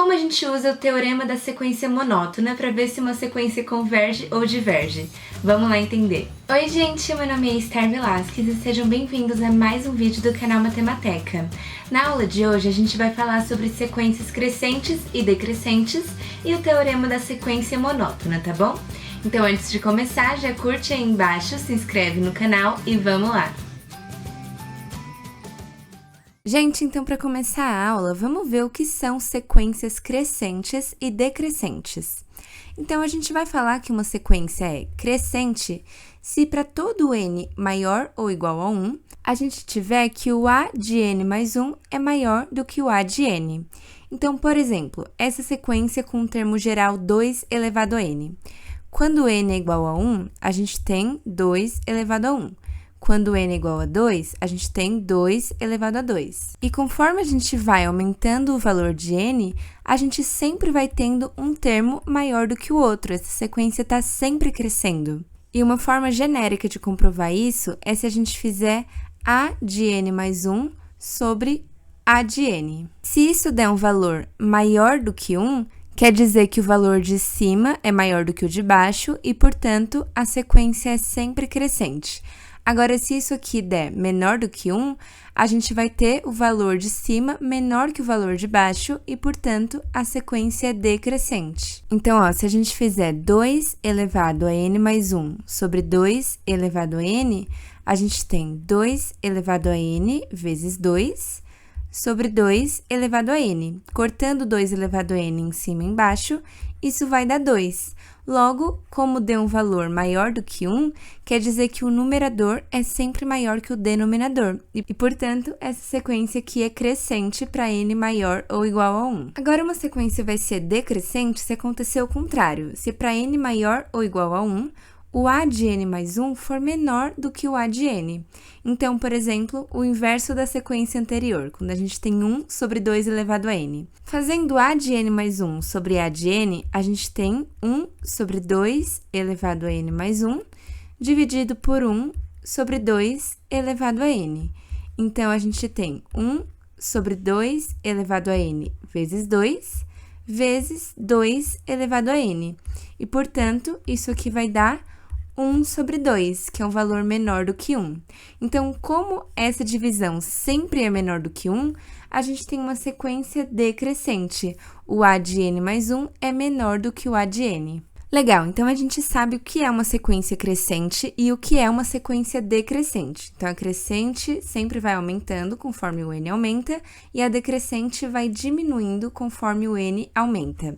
como a gente usa o teorema da sequência monótona para ver se uma sequência converge ou diverge. Vamos lá entender. Oi gente, meu nome é Esther Velasquez e sejam bem-vindos a mais um vídeo do canal Matemateca. Na aula de hoje a gente vai falar sobre sequências crescentes e decrescentes e o teorema da sequência monótona, tá bom? Então antes de começar, já curte aí embaixo, se inscreve no canal e vamos lá! Gente, então para começar a aula, vamos ver o que são sequências crescentes e decrescentes. Então, a gente vai falar que uma sequência é crescente se para todo n maior ou igual a 1, a gente tiver que o a de n mais 1 é maior do que o a de n. Então, por exemplo, essa sequência com o termo geral 2 elevado a n. Quando n é igual a 1, a gente tem 2 elevado a 1. Quando n é igual a 2, a gente tem 2 elevado a 2. E conforme a gente vai aumentando o valor de n, a gente sempre vai tendo um termo maior do que o outro. Essa sequência está sempre crescendo. E uma forma genérica de comprovar isso é se a gente fizer a de n mais 1 sobre a de n. Se isso der um valor maior do que 1, quer dizer que o valor de cima é maior do que o de baixo e, portanto, a sequência é sempre crescente. Agora, se isso aqui der menor do que 1, a gente vai ter o valor de cima menor que o valor de baixo e, portanto, a sequência é decrescente. Então, ó, se a gente fizer 2 elevado a n mais 1 sobre 2 elevado a n, a gente tem 2 elevado a n vezes 2 sobre 2 elevado a n. Cortando 2 elevado a n em cima e embaixo, isso vai dar 2. Logo, como deu um valor maior do que 1, quer dizer que o numerador é sempre maior que o denominador. E, portanto, essa sequência aqui é crescente para n maior ou igual a 1. Agora, uma sequência vai ser decrescente se acontecer o contrário. Se para n maior ou igual a 1, o a de n mais 1 for menor do que o a de n. Então, por exemplo, o inverso da sequência anterior, quando a gente tem 1 sobre 2 elevado a n. Fazendo a de n mais 1 sobre a de n, a gente tem 1 sobre 2 elevado a n mais 1, dividido por 1 sobre 2 elevado a n. Então, a gente tem 1 sobre 2 elevado a n vezes 2, vezes 2 elevado a n. E, portanto, isso aqui vai dar 1 sobre 2, que é um valor menor do que 1. Então, como essa divisão sempre é menor do que 1, a gente tem uma sequência decrescente. O a de n mais 1 é menor do que o a de n. Legal, então a gente sabe o que é uma sequência crescente e o que é uma sequência decrescente. Então, a crescente sempre vai aumentando conforme o n aumenta e a decrescente vai diminuindo conforme o n aumenta.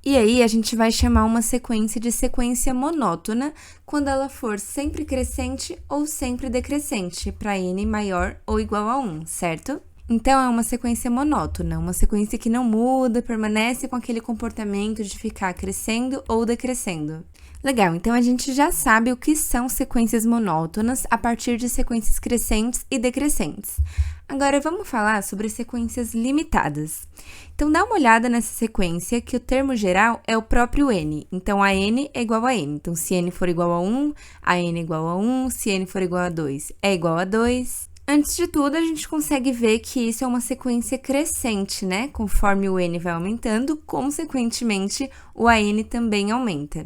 E aí, a gente vai chamar uma sequência de sequência monótona quando ela for sempre crescente ou sempre decrescente, para n maior ou igual a 1, certo? Então, é uma sequência monótona, uma sequência que não muda, permanece com aquele comportamento de ficar crescendo ou decrescendo. Legal, então a gente já sabe o que são sequências monótonas a partir de sequências crescentes e decrescentes. Agora, vamos falar sobre sequências limitadas. Então, dá uma olhada nessa sequência que o termo geral é o próprio n. Então, a n é igual a n. Então, se n for igual a 1, a n é igual a 1. Se n for igual a 2, é igual a 2. Antes de tudo, a gente consegue ver que isso é uma sequência crescente, né? Conforme o n vai aumentando, consequentemente, o an também aumenta.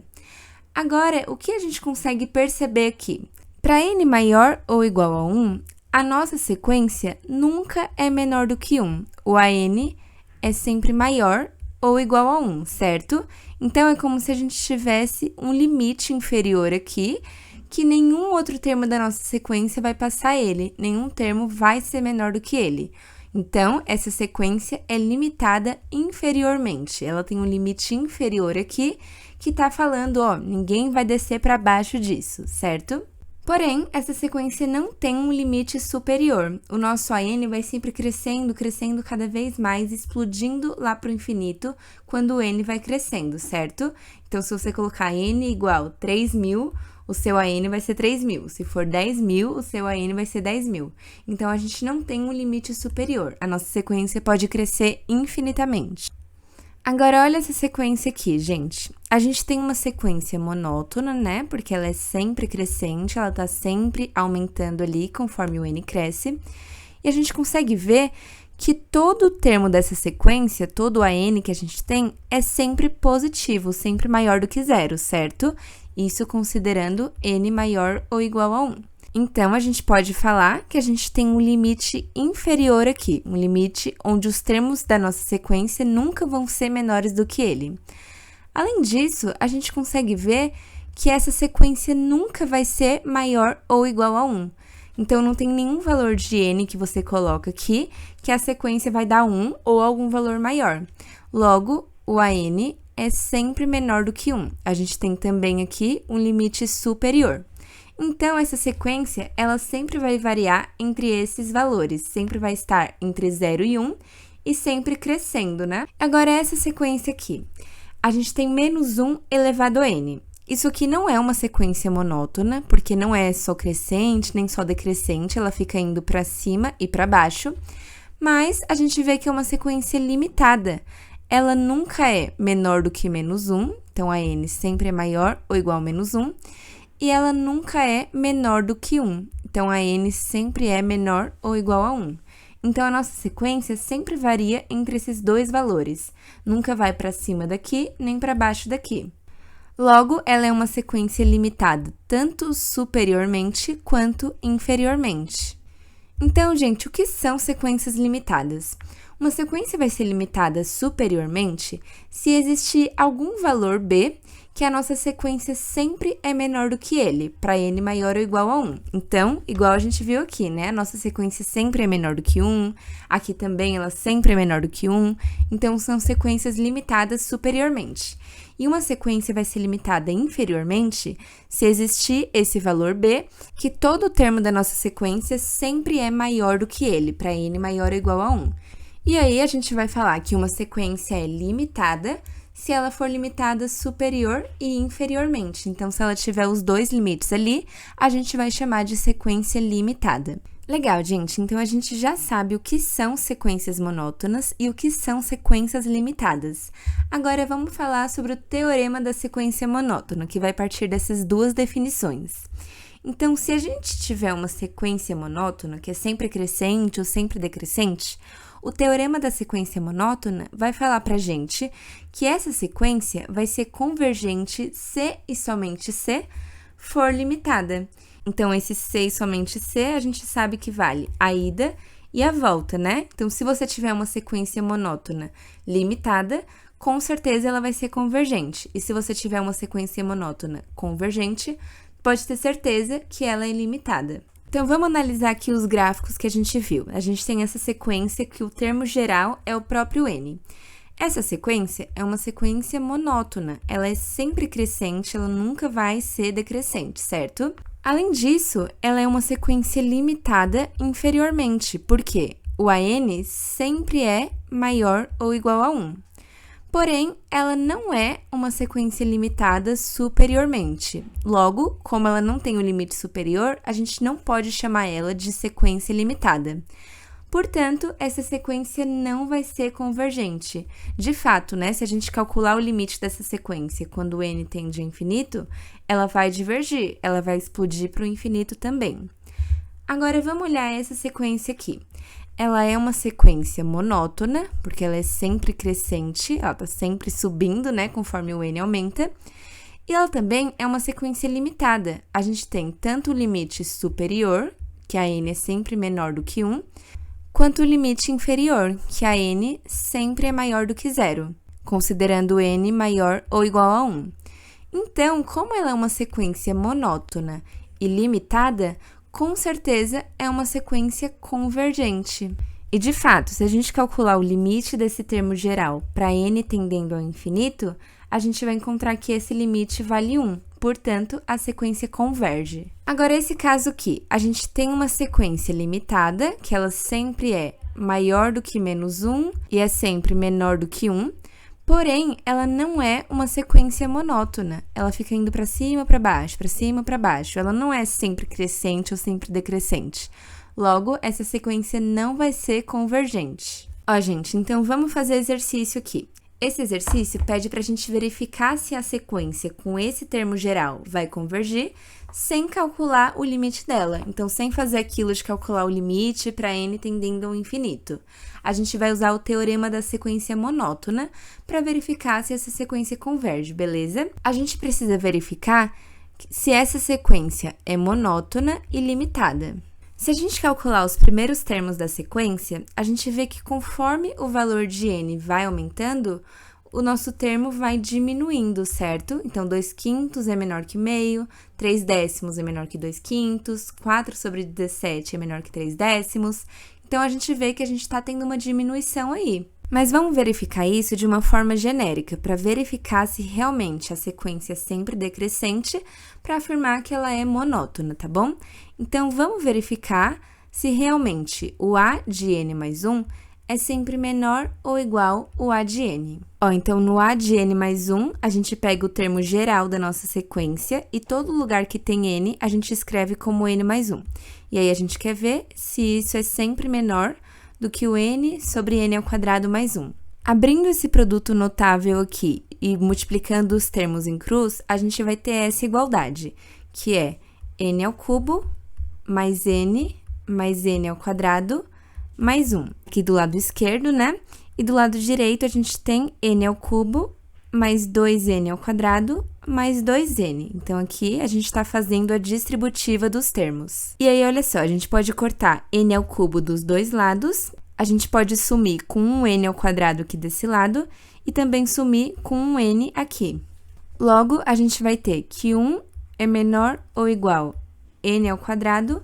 Agora, o que a gente consegue perceber aqui? Para n maior ou igual a 1, a nossa sequência nunca é menor do que 1. O an é sempre maior ou igual a 1, certo? Então, é como se a gente tivesse um limite inferior aqui, que nenhum outro termo da nossa sequência vai passar ele, nenhum termo vai ser menor do que ele. Então, essa sequência é limitada inferiormente, ela tem um limite inferior aqui, que está falando, ó, ninguém vai descer para baixo disso, certo? Porém, essa sequência não tem um limite superior. O nosso an vai sempre crescendo, crescendo cada vez mais, explodindo lá para o infinito, quando o n vai crescendo, certo? Então, se você colocar n igual 3.000, o seu an vai ser 3.000. Se for 10.000, o seu an vai ser 10.000. Então, a gente não tem um limite superior. A nossa sequência pode crescer infinitamente. Agora, olha essa sequência aqui, gente. A gente tem uma sequência monótona, né? Porque ela é sempre crescente, ela tá sempre aumentando ali conforme o n cresce. E a gente consegue ver que todo o termo dessa sequência, todo o AN que a gente tem, é sempre positivo, sempre maior do que zero, certo? Isso considerando n maior ou igual a 1. Então, a gente pode falar que a gente tem um limite inferior aqui, um limite onde os termos da nossa sequência nunca vão ser menores do que ele. Além disso, a gente consegue ver que essa sequência nunca vai ser maior ou igual a 1. Então, não tem nenhum valor de n que você coloca aqui que a sequência vai dar 1 ou algum valor maior. Logo, o AN é sempre menor do que 1. A gente tem também aqui um limite superior. Então, essa sequência, ela sempre vai variar entre esses valores. Sempre vai estar entre 0 e 1 e sempre crescendo, né? Agora, essa sequência aqui. A gente tem menos 1 elevado a n. Isso aqui não é uma sequência monótona, porque não é só crescente, nem só decrescente, ela fica indo para cima e para baixo, mas a gente vê que é uma sequência limitada. Ela nunca é menor do que menos 1, então a n sempre é maior ou igual a menos 1, e ela nunca é menor do que 1, então a n sempre é menor ou igual a 1. Então, a nossa sequência sempre varia entre esses dois valores, nunca vai para cima daqui, nem para baixo daqui. Logo, ela é uma sequência limitada, tanto superiormente quanto inferiormente. Então, gente, o que são sequências limitadas? Uma sequência vai ser limitada superiormente se existir algum valor b que a nossa sequência sempre é menor do que ele, para n maior ou igual a 1. Então, igual a gente viu aqui, né? A nossa sequência sempre é menor do que 1, aqui também ela sempre é menor do que 1, então são sequências limitadas superiormente. E uma sequência vai ser limitada inferiormente se existir esse valor b, que todo o termo da nossa sequência sempre é maior do que ele, para n maior ou igual a 1. E aí, a gente vai falar que uma sequência é limitada se ela for limitada superior e inferiormente. Então, se ela tiver os dois limites ali, a gente vai chamar de sequência limitada. Legal, gente. Então, a gente já sabe o que são sequências monótonas e o que são sequências limitadas. Agora, vamos falar sobre o teorema da sequência monótona, que vai partir dessas duas definições. Então, se a gente tiver uma sequência monótona, que é sempre crescente ou sempre decrescente, o teorema da sequência monótona vai falar pra gente que essa sequência vai ser convergente se e somente se for limitada. Então, esse se e somente se, a gente sabe que vale a ida e a volta, né? Então, se você tiver uma sequência monótona limitada, com certeza ela vai ser convergente. E se você tiver uma sequência monótona convergente, pode ter certeza que ela é ilimitada. Então, vamos analisar aqui os gráficos que a gente viu. A gente tem essa sequência que o termo geral é o próprio n. Essa sequência é uma sequência monótona. Ela é sempre crescente, ela nunca vai ser decrescente, certo? Além disso, ela é uma sequência limitada inferiormente, porque o AN sempre é maior ou igual a 1. Porém, ela não é uma sequência limitada superiormente. Logo, como ela não tem o limite superior, a gente não pode chamar ela de sequência limitada. Portanto, essa sequência não vai ser convergente. De fato, né, se a gente calcular o limite dessa sequência quando o n tende a infinito, ela vai divergir, ela vai explodir para o infinito também. Agora, vamos olhar essa sequência aqui. Ela é uma sequência monótona, porque ela é sempre crescente, ela está sempre subindo, né, conforme o n aumenta. E ela também é uma sequência limitada. A gente tem tanto o limite superior, que a n é sempre menor do que 1, quanto o limite inferior, que a n sempre é maior do que 0, considerando n maior ou igual a 1. Então, como ela é uma sequência monótona e limitada, com certeza é uma sequência convergente. E, de fato, se a gente calcular o limite desse termo geral para n tendendo ao infinito, a gente vai encontrar que esse limite vale 1. Portanto, a sequência converge. Agora, esse caso aqui, a gente tem uma sequência limitada, que ela sempre é maior do que menos 1 e é sempre menor do que 1. Porém, ela não é uma sequência monótona. Ela fica indo para cima, para baixo, para cima, para baixo. Ela não é sempre crescente ou sempre decrescente. Logo, essa sequência não vai ser convergente. Ó, gente, então vamos fazer exercício aqui. Esse exercício pede para a gente verificar se a sequência com esse termo geral vai convergir sem calcular o limite dela. Então, sem fazer aquilo de calcular o limite para n tendendo ao infinito. A gente vai usar o teorema da sequência monótona para verificar se essa sequência converge, beleza? A gente precisa verificar se essa sequência é monótona e limitada. Se a gente calcular os primeiros termos da sequência, a gente vê que conforme o valor de n vai aumentando, o nosso termo vai diminuindo, certo? Então, 2/5 é menor que meio, 3/10 é menor que 2/5, 4/17 é menor que 3/10. Então, a gente vê que a gente está tendo uma diminuição aí. Mas vamos verificar isso de uma forma genérica, para verificar se realmente a sequência é sempre decrescente, para afirmar que ela é monótona, tá bom? Então, vamos verificar se realmente o A de n mais 1 é sempre menor ou igual ao A de n. Então, no A de n mais 1, a gente pega o termo geral da nossa sequência e todo lugar que tem n, a gente escreve como n mais 1. E aí, a gente quer ver se isso é sempre menor do que o n sobre n ao quadrado mais 1. Abrindo esse produto notável aqui e multiplicando os termos em cruz, a gente vai ter essa igualdade, que é n ao cubo mais n ao quadrado mais 1. Aqui do lado esquerdo, né? E do lado direito, a gente tem n ao cubo mais 2n ao quadrado mais 2n. Então, aqui, a gente está fazendo a distributiva dos termos. E aí, olha só, a gente pode cortar n ao cubo dos dois lados, a gente pode sumir com um n ao quadrado aqui desse lado e também sumir com um n aqui. Logo, a gente vai ter que 1 é menor ou igual a n ao quadrado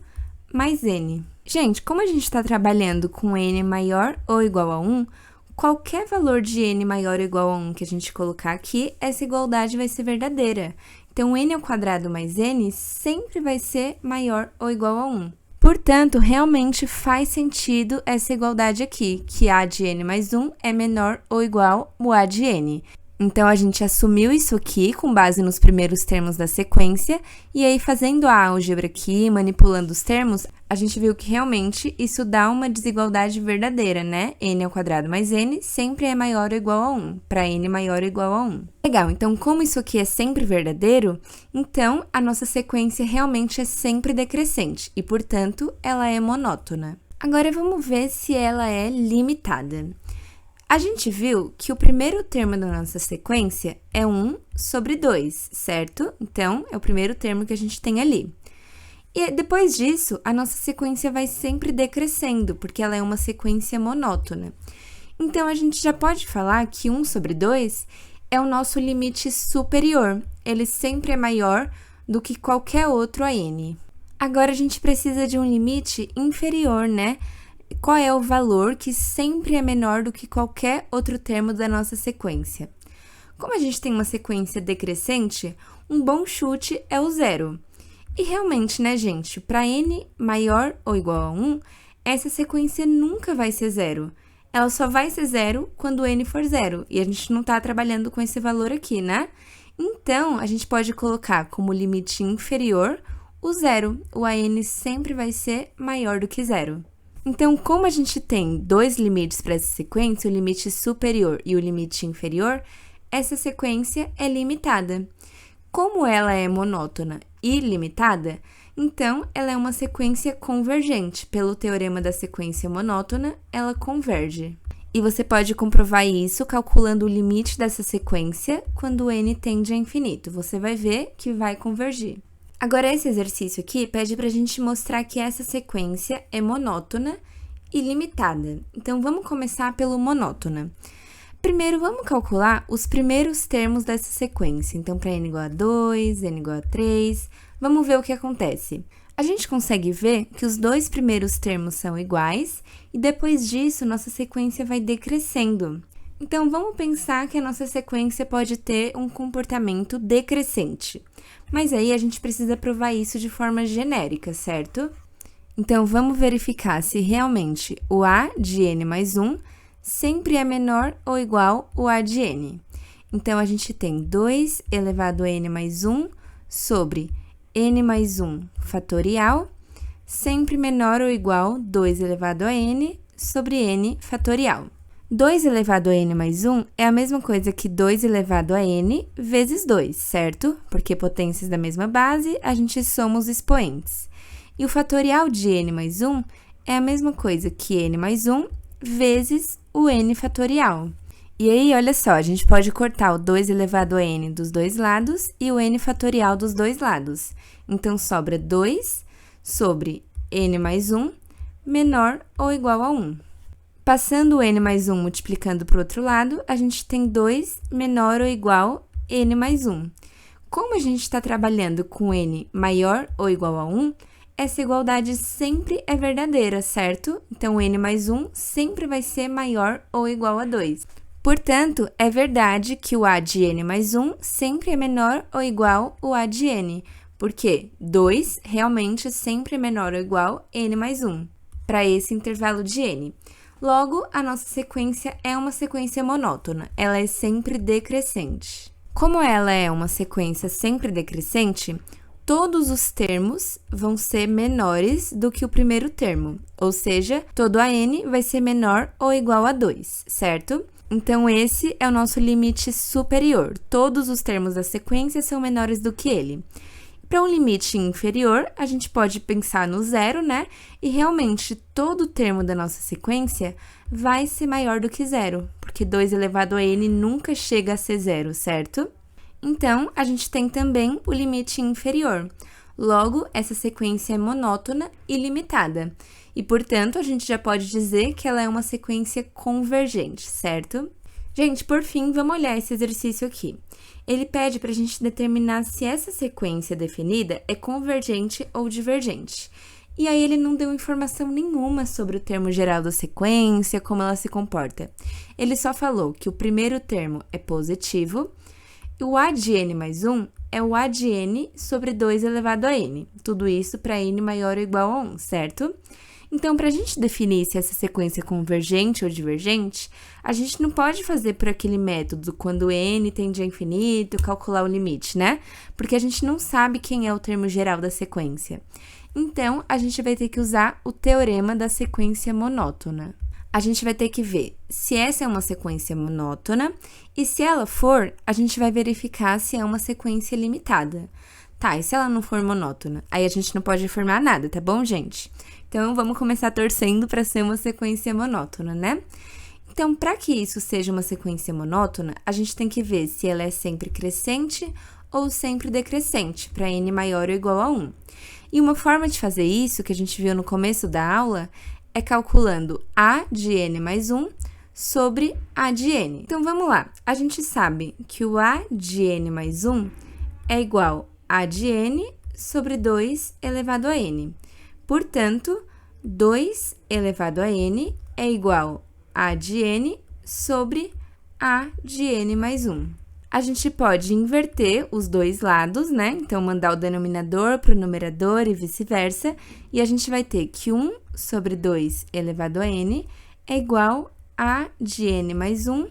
mais n. Gente, como a gente está trabalhando com n maior ou igual a 1, qualquer valor de n maior ou igual a 1 que a gente colocar aqui, essa igualdade vai ser verdadeira. Então, n ao quadrado mais n sempre vai ser maior ou igual a 1. Portanto, realmente faz sentido essa igualdade aqui, que A de n mais 1 é menor ou igual ao A de n. Então, a gente assumiu isso aqui com base nos primeiros termos da sequência, e aí fazendo a álgebra aqui, manipulando os termos, a gente viu que realmente isso dá uma desigualdade verdadeira, né? N ao quadrado mais n sempre é maior ou igual a 1, para n maior ou igual a 1. Legal, então como isso aqui é sempre verdadeiro, então a nossa sequência realmente é sempre decrescente, e portanto, ela é monótona. Agora vamos ver se ela é limitada. A gente viu que o primeiro termo da nossa sequência é 1 sobre 2, certo? Então, é o primeiro termo que a gente tem ali. E depois disso, a nossa sequência vai sempre decrescendo, porque ela é uma sequência monótona. Então, a gente já pode falar que 1 sobre 2 é o nosso limite superior. Ele sempre é maior do que qualquer outro a n. Agora, a gente precisa de um limite inferior, né? Qual é o valor que sempre é menor do que qualquer outro termo da nossa sequência? Como a gente tem uma sequência decrescente, um bom chute é o zero. E realmente, né, gente, para n maior ou igual a 1, essa sequência nunca vai ser zero. Ela só vai ser zero quando n for zero, e a gente não está trabalhando com esse valor aqui, né? Então, a gente pode colocar como limite inferior o zero. O an sempre vai ser maior do que zero. Então, como a gente tem dois limites para essa sequência, o limite superior e o limite inferior, essa sequência é limitada. Como ela é monótona e limitada, então ela é uma sequência convergente. Pelo teorema da sequência monótona, ela converge. E você pode comprovar isso calculando o limite dessa sequência quando n tende a infinito. Você vai ver que vai convergir. Agora, esse exercício aqui pede para a gente mostrar que essa sequência é monótona e limitada. Então, vamos começar pelo monótona. Primeiro, vamos calcular os primeiros termos dessa sequência. Então, para n igual a 2, n igual a 3, vamos ver o que acontece. A gente consegue ver que os dois primeiros termos são iguais e depois disso, nossa sequência vai decrescendo. Então, vamos pensar que a nossa sequência pode ter um comportamento decrescente. Mas aí, a gente precisa provar isso de forma genérica, certo? Então, vamos verificar se realmente o A de n mais 1 sempre é menor ou igual ao A de n. Então, a gente tem 2 elevado a n mais 1 sobre n mais 1 fatorial, sempre menor ou igual a 2 elevado a n sobre n fatorial. 2 elevado a n mais 1 é a mesma coisa que 2 elevado a n vezes 2, certo? Porque potências da mesma base, a gente soma os expoentes. E o fatorial de n mais 1 é a mesma coisa que n mais 1 vezes o n fatorial. E aí, olha só, a gente pode cortar o 2 elevado a n dos dois lados e o n fatorial dos dois lados. Então, sobra 2 sobre n mais 1 menor ou igual a 1. Passando o n mais 1 multiplicando para o outro lado, a gente tem 2 menor ou igual a n mais 1. Como a gente está trabalhando com n maior ou igual a 1, essa igualdade sempre é verdadeira, certo? Então, n mais 1 sempre vai ser maior ou igual a 2. Portanto, é verdade que o a de n mais 1 sempre é menor ou igual ao a de n, porque 2 realmente sempre é menor ou igual a n mais 1, para esse intervalo de n. Logo, a nossa sequência é uma sequência monótona, ela é sempre decrescente. Como ela é uma sequência sempre decrescente, todos os termos vão ser menores do que o primeiro termo, ou seja, todo a n vai ser menor ou igual a 2, certo? Então, esse é o nosso limite superior, todos os termos da sequência são menores do que ele. Para um limite inferior, a gente pode pensar no zero, né? E realmente, todo termo da nossa sequência vai ser maior do que zero, porque 2 elevado a n nunca chega a ser zero, certo? Então, a gente tem também o limite inferior. Logo, essa sequência é monótona e limitada. E, portanto, a gente já pode dizer que ela é uma sequência convergente, certo? Gente, por fim, vamos olhar esse exercício aqui. Ele pede para a gente determinar se essa sequência definida é convergente ou divergente. E aí ele não deu informação nenhuma sobre o termo geral da sequência, como ela se comporta. Ele só falou que o primeiro termo é positivo, e o a de n mais 1 é o a de n sobre 2 elevado a n. Tudo isso para n maior ou igual a 1, certo? Então, para a gente definir se essa sequência é convergente ou divergente, a gente não pode fazer por aquele método, quando n tende a infinito, calcular o limite, né? Porque a gente não sabe quem é o termo geral da sequência. Então, a gente vai ter que usar o teorema da sequência monótona. A gente vai ter que ver se essa é uma sequência monótona e, se ela for, a gente vai verificar se é uma sequência limitada. Tá, e se ela não for monótona? Aí a gente não pode afirmar nada, tá bom, gente? Então, vamos começar torcendo para ser uma sequência monótona, né? Então, para que isso seja uma sequência monótona, a gente tem que ver se ela é sempre crescente ou sempre decrescente, para n maior ou igual a 1. E uma forma de fazer isso, que a gente viu no começo da aula, é calculando a de n mais 1 sobre a de n. Então, vamos lá. A gente sabe que o a de n mais 1 é igual a de n sobre 2 elevado a n. Portanto, 2 elevado a n é igual a de n sobre a de n mais 1. A gente pode inverter os dois lados, né? Então, mandar o denominador para o numerador e vice-versa. E a gente vai ter que 1 sobre 2 elevado a n é igual a de n mais 1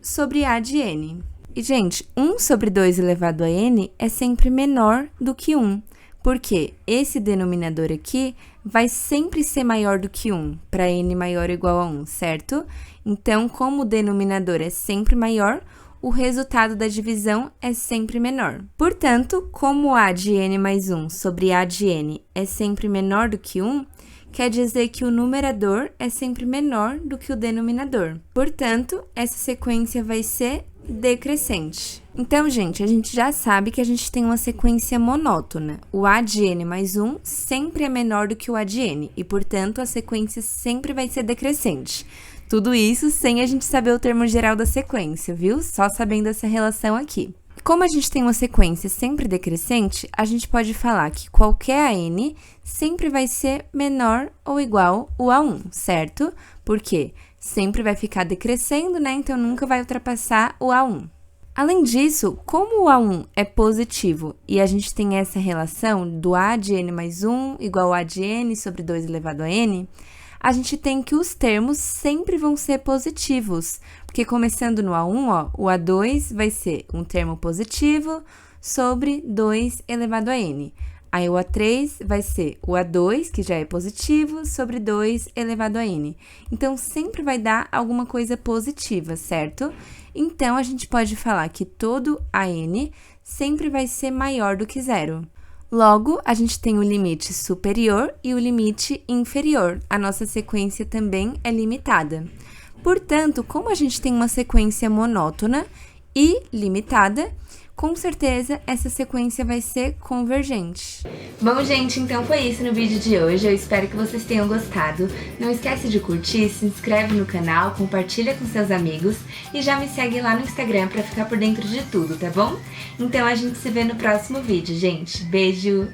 sobre a de n. E, gente, 1 sobre 2 elevado a n é sempre menor do que 1, porque esse denominador aqui vai sempre ser maior do que 1, para n maior ou igual a 1, certo? Então, como o denominador é sempre maior, o resultado da divisão é sempre menor. Portanto, como a de n mais 1 sobre a de n é sempre menor do que 1, quer dizer que o numerador é sempre menor do que o denominador. Portanto, essa sequência vai ser decrescente. Então, gente, a gente já sabe que a gente tem uma sequência monótona. O a de n mais 1 sempre é menor do que o a de n, e, portanto, a sequência sempre vai ser decrescente. Tudo isso sem a gente saber o termo geral da sequência, viu? Só sabendo essa relação aqui. Como a gente tem uma sequência sempre decrescente, a gente pode falar que qualquer AN sempre vai ser menor ou igual ao A1, certo? Porque sempre vai ficar decrescendo, né? Então, nunca vai ultrapassar o A1. Além disso, como o A1 é positivo e a gente tem essa relação do A de n mais 1 igual a de n sobre 2 elevado a n, a gente tem que os termos sempre vão ser positivos, porque começando no A1, ó, o A2 vai ser um termo positivo sobre 2 elevado a n. Aí o A3 vai ser o A2, que já é positivo, sobre 2 elevado a N. Então, sempre vai dar alguma coisa positiva, certo? Então, a gente pode falar que todo AN sempre vai ser maior do que zero. Logo, a gente tem o limite superior e o limite inferior. A nossa sequência também é limitada. Portanto, como a gente tem uma sequência monótona e limitada, com certeza essa sequência vai ser convergente. Bom, gente, então foi isso no vídeo de hoje. Eu espero que vocês tenham gostado. Não esquece de curtir, se inscreve no canal, compartilha com seus amigos e já me segue lá no Instagram para ficar por dentro de tudo, tá bom? Então a gente se vê no próximo vídeo, gente. Beijo!